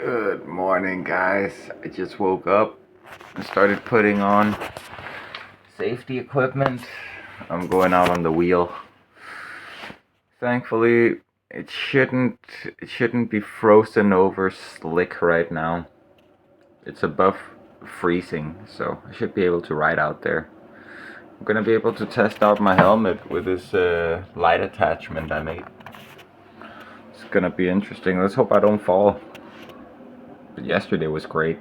Good morning, guys. I just woke up and started putting on safety equipment. I'm going out on the wheel. Thankfully, it shouldn't be frozen over slick right now. It's above freezing, so I should be able to ride out there. I'm gonna be able to test out my helmet with this light attachment I made. It's gonna be interesting. Let's hope I don't fall. But yesterday was great.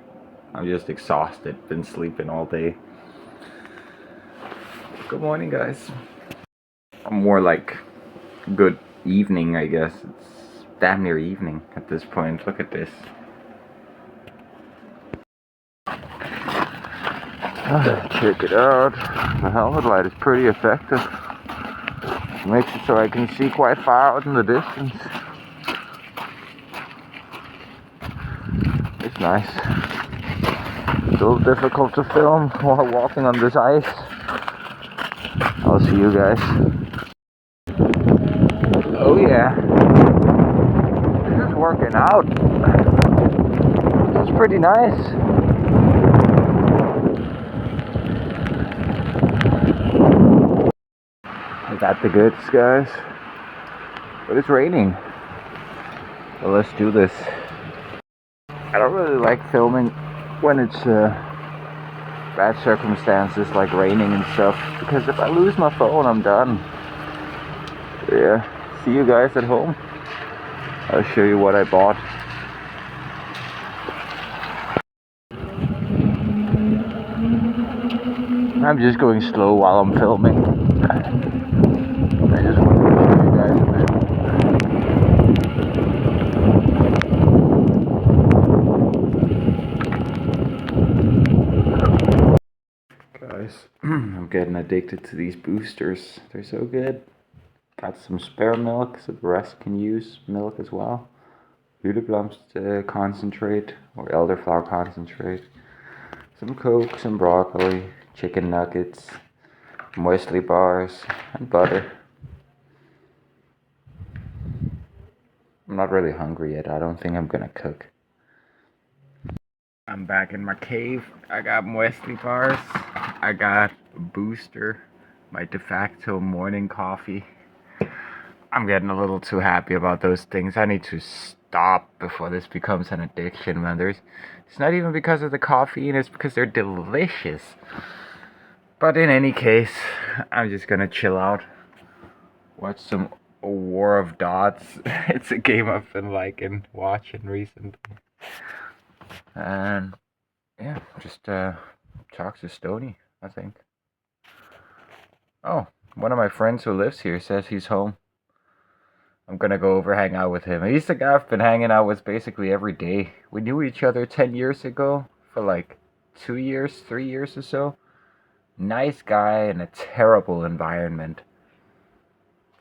I'm just exhausted. Been sleeping all day. Good morning, guys. More like good evening, I guess. It's damn near evening at this point. Look at this. Check it out. The helmet light is pretty effective. Makes it so I can see quite far out in the distance. It's nice. It's a little difficult to film while walking on this ice. I'll see you guys. Oh yeah. This is working out. This is pretty nice. I got the goods, guys. But it's raining. So let's do this. I don't really like filming when it's bad circumstances like raining and stuff, because if I lose my phone, I'm done. Yeah, see you guys at home. I'll show you what I bought. I'm just going slow while I'm filming. I just want to show you guys a bit. Guys, I'm getting addicted to these boosters. They're so good. Got some spare milk so the rest can use milk as well. Blomst concentrate or elderflower concentrate. Some Coke, some broccoli, chicken nuggets, muesli bars, and butter. I'm not really hungry yet. I don't think I'm gonna cook. I'm back in my cave. I got muesli bars. I got a booster, my de facto morning coffee. I'm getting a little too happy about those things. I need to stop before this becomes an addiction, man. It's not even because of the caffeine, it's because they're delicious. But in any case, I'm just gonna chill out. Watch some War of Dots. It's a game I've been liking watching recently. And yeah, just talk to Stony, I think. Oh, one of my friends who lives here says he's home. I'm gonna go over hang out with him. He's the guy I've been hanging out with basically every day. We knew each other 10 years ago for like 2 years, 3 years or so. Nice guy in a terrible environment.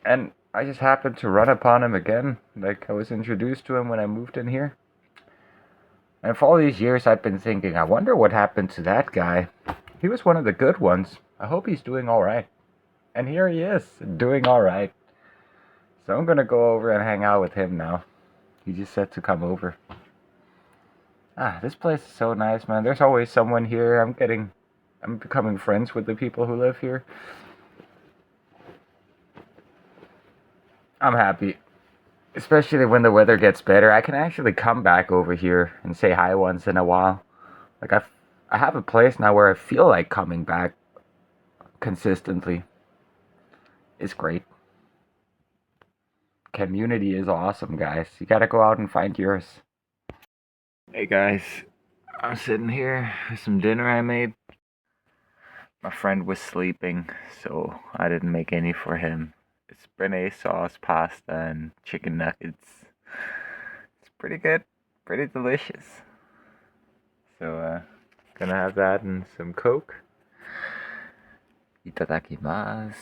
And I just happened to run upon him again. Like I was introduced to him when I moved in here. And for all these years I've been thinking, I wonder what happened to that guy. He was one of the good ones. I hope he's doing alright. And here he is, doing alright. So I'm gonna go over and hang out with him now. He just said to come over. This place is so nice, man. There's always someone here. I'm becoming friends with the people who live here. I'm happy. Especially when the weather gets better. I can actually come back over here and say hi once in a while. Like I have a place now where I feel like coming back consistently. It's great. Community is awesome, guys. You gotta go out and find yours. Hey guys, I'm sitting here with some dinner I made. My friend was sleeping, so I didn't make any for him. It's béarnaise sauce, pasta, and chicken nuggets. It's pretty good, pretty delicious. So, gonna have that and some Coke. Itadakimasu.